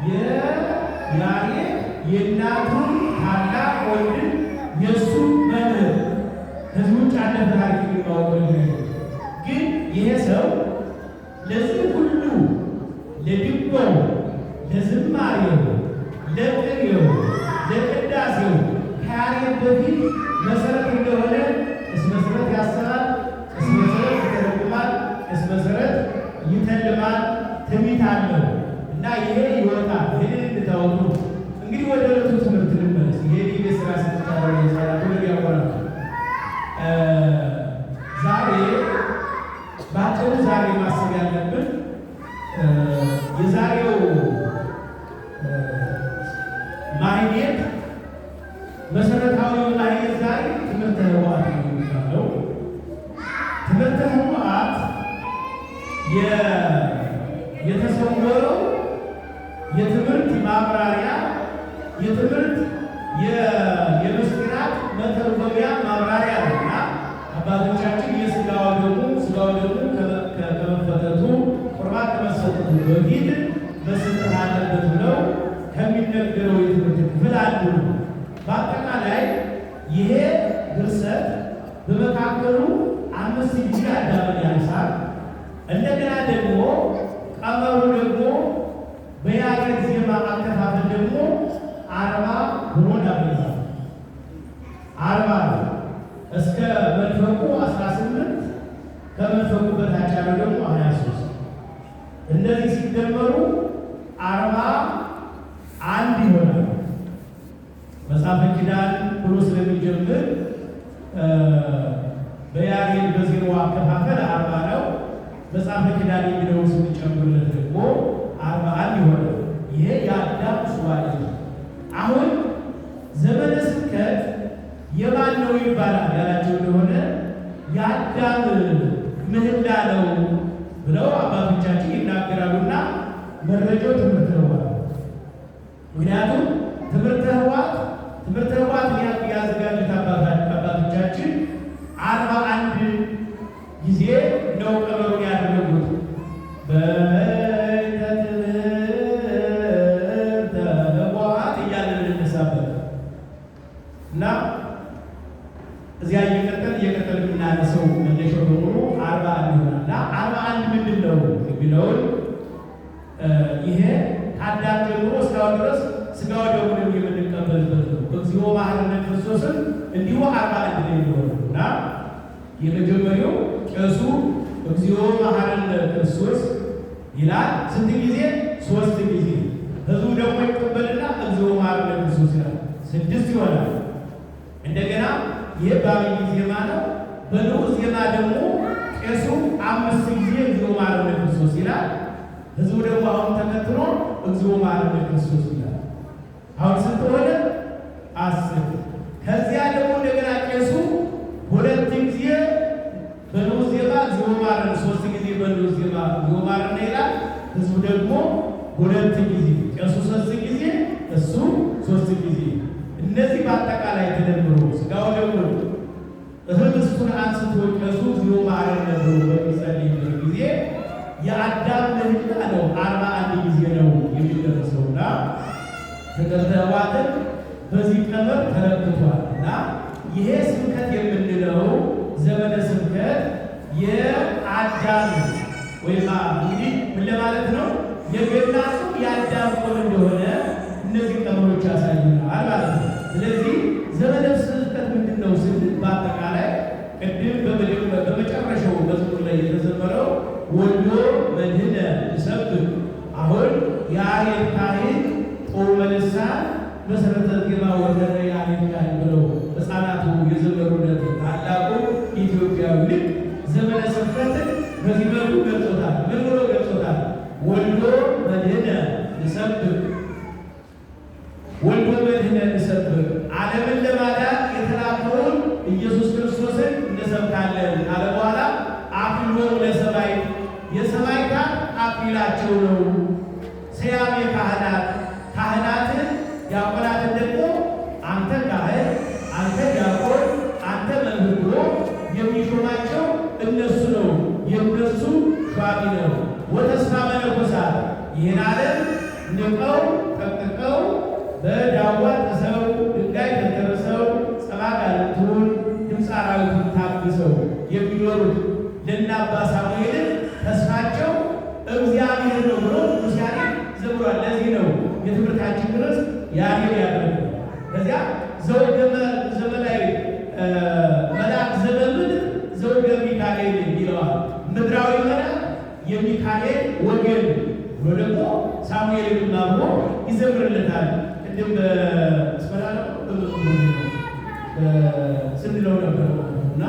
የያሬድ የእናቱን ታላቅ ወንድም የእሱ መምህር ከዚህ ውጭ አለ ታሪክ የሚባለው ግን ይሄ ሰው ለዚህ ሁሉ ለድጓው፣ ለዝማሬው፣ ለቅኔው፣ ለቅዳሴው ከያሬድ በፊት መሰረት እንደሆነ መሰረት ያሰራል፣ መሰረት ይተረጉማል፣ መሰረት ይተልማል፣ ትንቢት አለው እና ይሄ ይወጣል። ይሄን እንድታወቁ እንግዲህ ወደ ዕለቱ ትምህርት ልመለስ። ይሄ የስራ ስልጣን ይሰራል ወደ ያወራል። ዛሬ ባጭሩ ዛሬ ማሰብ ያለብን የዛሬው ማህሌት መሰረታዊው ማህሌት ዛሬ ትምህርተ ኅቡዓት ነው የሚባለው። ትምህርተ ኅቡዓት የተሰወረው የትምህርት ማብራሪያ የትምህርት የምስጢራት መተርጎሚያ ማብራሪያ ነውና አባቶቻችን የሥጋው ደሙ ከመፈተቱ ቁርባን ከመሰጠቱ በፊት መሰጠት አለበት ብለው ከሚነገረው የትምህርት ክፍል አንዱ ነው። በአጠቃላይ ይሄ ድርሰት በመካከሉ 5 ጊዜ አዳምን ያነሳል። እንደገና ደግሞ ቀመሩ ደግሞ በያሬድ ዜማ አከፋፈል ደግሞ 40 ብሎ ዳብዛል። 40 እስከ መንፈቁ 18 ከመንፈቁ በታች ያለው ደግሞ 23 እንደዚህ ሲደመሩ 41 ይሆናል። መጽሐፈ ኪዳን ብሎ ስለሚጀምር በያሬድ በዜማው አከፋፈል 40 ነው። መጽሐፈ ኪዳን የሚለውን ስንጨምርለት ደግሞ 41 ይሆናል። ይሄ የአዳም ሱባኤ ነው። አሁን ዘመነ ስብከት የማን ነው ይባላል ያላቸው እንደሆነ የአዳም ምህላ ነው ብለው አባቶቻችን ይናገራሉና መረጃው ትምህርተ ኅቡዓት። ምክንያቱም ትምህርተ ኅቡዓት ያዘጋጁት አባቶቻችን 41 ጊዜ ነው ቀመሩን ያደረጉት። በትምህርተ ኅቡዓት እያለን እንነሳበት እና እዚያ እየቀጠል የምናነሰው መነሻው በሙሉ 41 ይሆናል። እና 41 ምንድን ነው የሚለውን ይሄ ከአዳም ጀምሮ እስካሁን ድረስ ሥጋው ደሙን የምንቀበልበት ነው። እግዚኦ መሐረነ ክርስቶስን እንዲሁ 41 ነው የሚሆነው እና የመጀመሪያው ቄሱ እግዚኦ መሐረነ ክርስቶስ ይላል። ስንት ጊዜ? 3 ጊዜ። ሕዝቡ ደግሞ ይቀበልና እግዚኦ መሐረነ ክርስቶስ ይላል። 6 ይሆናል። እንደገና ይህ በዐቢይ ዜማ ነው። በንዑስ ዜማ ደግሞ ቄሱ 5 ጊዜ እግዚኦ መሐረነ ክርስቶስ ይላል። ሕዝቡ ደግሞ አሁን ተከትሎ እግዚኦ መሐረነ ክርስቶስ ይላል። አሁን ስንት ሆነ? 10። ከዚያ ደግሞ እንደገና ቄሱ 2 ጊዜ በንዑስ ዜማ እግዚኦ መሐረነ፣ 3 ጊዜ በንዑስ ዜማ እግዚኦ መሐረነ ይላል። ሕዝቡ ደግሞ 2 ጊዜ፣ ቄሱ 3 ጊዜ፣ እሱ 3 ጊዜ። እነዚህ በአጠቃላይ ተደምሮ ሥጋው ደግሞ ህብስቱን አንስቶ ቄሱ እግዚኦ መሐረነ ብሎ በሚጸልይበት ጊዜ የአዳም ምህላ ነው 41 ጊዜ ነው የሚደረሰውና ትምህርተ ኅቡዓትን በዚህ ቀመር ተለክቷል። እና ይሄ ስብከት የምንለው ዘመነ ስብከት የአዳም ወይም እንግዲህ ምን ለማለት ነው? የገና ሰው የአዳም ቆል እንደሆነ እነዚህ ቀመሮች ያሳዩናል ማለት ነው። ስለዚህ ዘመነ ስብከት ምንድን ነው ስንል በአጠቃላይ ቅድም በመጨረሻው መዝሙር ላይ የተዘመረው ወልዶ መድኅነ ይሰብክ፣ አሁን ያሬድ ካህን ጦመ ልሳን መሰረተ ዜማ ወረደ ያሬድ ካህን ብለው ሕፃናቱ የዘመሩለት ታላቁ ኢትዮጵያዊ ልጅ ዘመነ ስብከትን በዚህ መልኩ ገልጾታል። ምን ብሎ ገልጾታል? ወልዶ መድኅነ ይሰብክ፣ ወልዶ መድኅነ ይሰብክ፣ ዓለምን ለማዳን የተላከውን ኢየሱስ ክርስቶስን እንሰብካለን ካለ በኋላ አክሊሎሙ ለሰማዕት፣ የሰማዕታት አክሊላቸው ነው። ሰያሜ ካህናት፣ ካህናትን ዲያቆናትን ደግሞ አንተ ካህን፣ አንተ ዲያቆን፣ አንተ መምህር ብሎ የሚሾማቸው እነሱ ነው። የእነሱ ሿሚ ነው። ወተስፋ መነኮሳት፣ ይህን ዓለም ንቀው ጠቅጥቀው በዳዋ ጥሰው ድንጋይ ተንተርሰው ጸባጋልቱን ድምፀ አራዊቱን ታግሰው የሚኖሩት ለእነ አባ ሳሙኤልን ተስፋቸው እግዚአብሔር ነው ብሎ ቅዱስ ያሬድ ዘምሯል። ለዚህ ነው የትምህርታችን ርዕስ ያሬድ ያደረገው። ከዚያ ዘውገ ዘመናዊ መልአክ ዘበምድር ዘውገ ሚካኤል ይለዋል። ምድራዊ መልአክ የሚካኤል ወገን ብሎ ደግሞ ሳሙኤልን አብሮ ይዘምርለታል። ቅድም በስመላለ ስንለው ነበር እና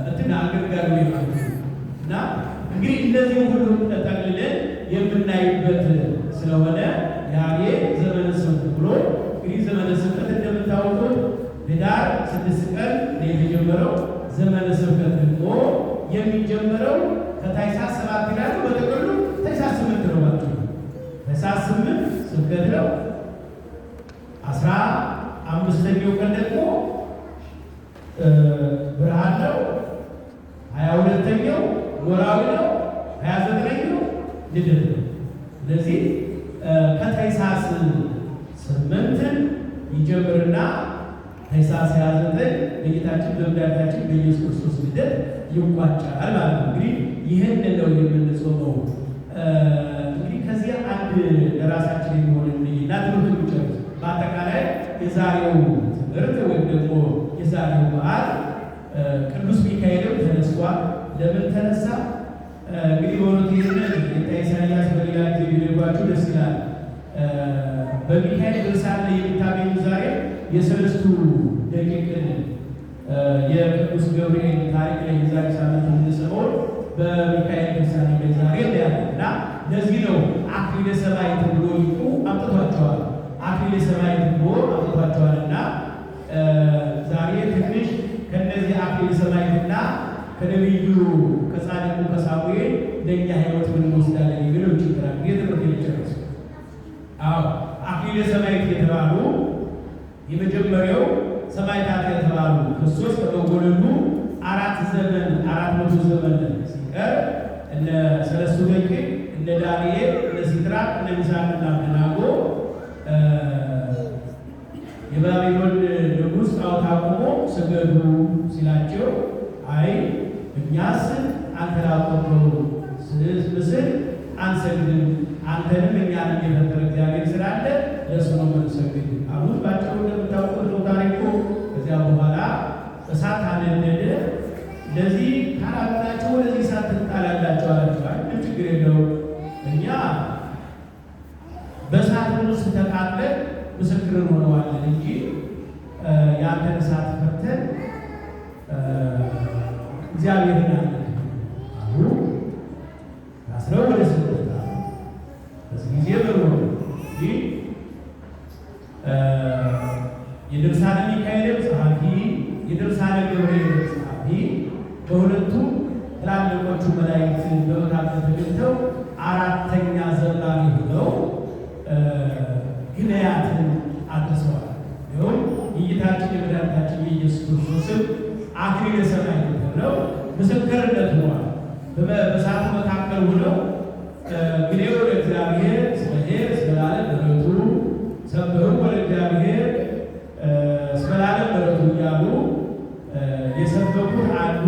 እንትና አገልጋዩ እና እንግዲህ እነዚህ ሁሉ ተጠቅልለን የምናይበት ስለሆነ ያሬድ ዘመነ ስብከት ብሎ እንግዲህ ዘመነ ስብከት እንደምታውቁት ህዳር 6 ቀን የተጀመረው ዘመነ ስብከት ደግሞ የሚጀምረው ከታኅሳስ 7 ይላል። በጥቅሉ ታኅሳስ 8 ነው ማለት ነው። ታኅሳስ 8 ስብከት ነው። 15ኛው ቀን ደግሞ ብርሃን ነው። 22ኛው ወራዊ ነው። 29ኛው ልደት ነው። ስለዚህ ከታኅሳስ 8 ይጀምርና ታኅሳስ 29 በጌታችን በመድኃኒታችን በኢየሱስ ክርስቶስ ልደት ይቋጫል ማለት ነው። እንግዲህ ይህን ነው የምንጾመው። እንግዲህ ከዚህ አንድ ለራሳችን የሚሆን እና ትምህርት ብቻ በአጠቃላይ የዛሬው ትምህርት ወይም ደግሞ የዛሬው በዓል ቅዱስ ሚካኤልም ተነስቷል። ለምን ተነሳ? እንግዲህ በእውነቱ ይህንን ኢሳይያስ በሌላ ጊዜ ቢነግሯችሁ ደስ ይላል። በሚካኤል ድርሳን ላይ የምታገኙ ዛሬ የሰለስቱ ደቂቅን የቅዱስ ገብርኤል ታሪክ ላይ የዛሬ ሳምንት የምንሰማው በሚካኤል ድርሳን ላይ ዛሬ ያለ እና ለዚህ ነው አክሊለ ሰማዕት ብሎ ሊቁ አምጥቷቸዋል። አክሊለ ሰማዕት ብሎ አምጥቷቸዋልና ዛሬ ትንሽ ከነዚህ አክሊለ ሰማዕትና ከነቢዩ ከጻድቁ ከሳሙኤል ለእኛ ሕይወት ምን እንወስዳለን የሚለው ይችላል። የትምህርት ይጨርስ። አዎ አክሊለ ሰማዕት የተባሉ የመጀመሪያው ሰማዕታት የተባሉ ክርስቶስ ከመወለዱ 400 ዘመን ሲቀር እነ ሰለስቱ ደቂቅ እነ ዳንኤል እነ ሲድራቅ እነ ሚሳቅና አብደናጎ የባቢሎን ንጉሥ ጣዖት አቁሞ ስገዱ ሲላቸው አይ እኛስ አንተ ላቆምከው ምስል አንሰግድም፣ አንተንም እኛንም የፈጠረ እግዚአብሔር ስላለ ለእሱ ነው የምንሰግድ። አሁን ባጭሩ እንደምታውቁት ነው ታሪኩ። ከዚያ በኋላ እሳት አነደደ። ለዚህ ካላመናችሁ ወደዚህ እሳት ትጣላላችሁ አላችኋል። ምን ችግር የለው እኛ በእሳት ውስጥ ተቃጥለን ምስክር ሆነዋለን እንጂ ያንተን እሳት ፈርተን እግዚአብሔርን አለ አሁ ታስረው ወደ ስደት በዚህ ጊዜ በሮ ይህ የድርሳነ ሚካኤል ጸሐፊ የድርሳነ ገብርኤል ጸሐፊ በሁለቱም ትላልቆቹ መላእክት በመካከል ተገኝተው አራተኛ ዘማሪ ሆነው ግንያትን አድርሰዋል። ይኸውም የጌታችን የመድኃኒታችን የኢየሱስ ክርስቶስን አክሊለ ሰማዕት ተብለው ምስክርነት ሆነዋል። በእሳቱ መካከል ሆነው ግኔው ለእግዚአብሔር እስመሄር እስመላለም ምሕረቱ ሰብሕዎ ለእግዚአብሔር እስመላለም ምሕረቱ እያሉ የሰበኩት አንዱ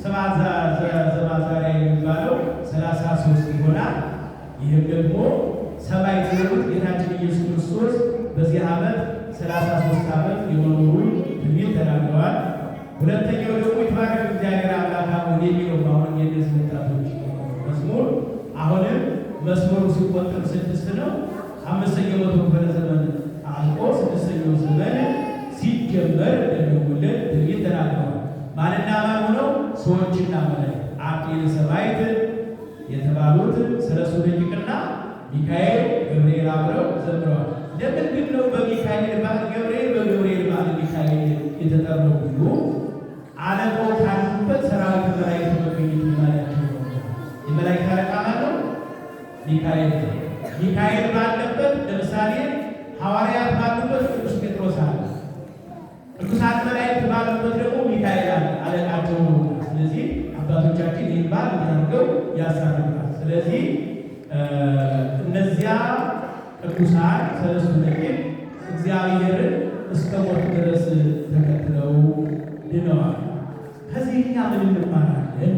ዘማዛሪያ የሚባለው 33 ይሆናል። ይህም ደግሞ ሰማዕት የሆኑት ጌታችን ኢየሱስ ክርስቶስ በዚህ ዓመት 33 ዓመት የመኖሩን ትንቢት ተናግረዋል። ሁለተኛው ደግሞ ይትባረክ እግዚአብሔር አምላክ አሁን የሚለው አሁን የነዚህ ወጣቶች መዝሙር አሁንም መስመሩ ሲቆጠር 6 ነው። 5ኛው መቶ ክፍለ ዘመን አልቆ 6ኛው ዘመን ሲጀመር እንደሚወለድ ትንቢት ተናግረዋል። ማንና ማን ሆነው? ሰዎችና መላእክት አክሊለ ሰማዕት የተባሉት ሰለስቱ ደቂቅና ሚካኤል ገብርኤል አብረው ዘምረዋል። ለምንድን ነው በሚካኤል በዓል ገብርኤል በገብርኤል በዓል ሚካኤል የተጠራው ሁሉ አለቃው ካሉበት ሰራዊት መላእክት መገኘት ማለታቸው ነው። የመላእክት አለቃ ማለት ነው ሚካኤል። ሚካኤል ባለበት ለምሳሌ ሐዋርያት ባሉበት ቅዱስ ጴጥሮስ አለ። ቅዱሳን መላእክት ባሉበት ደግሞ ሚካኤል አለ፣ አለቃቸው ነው። ስለዚህ አባቶቻችን ይህን በዓል አድርገው ያሳርጋል። ስለዚህ እነዚያ ቅዱሳን ሰለስቱ ደቂቅ እግዚአብሔርን እስከ ሞት ድረስ ተከትለው ድነዋል። ከዚህ እኛ ምን እንማራለን?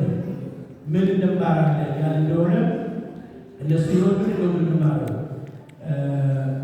ምን እንማራለን ያለ እንደሆነ እነሱ ይወዱ ነው የምንማረው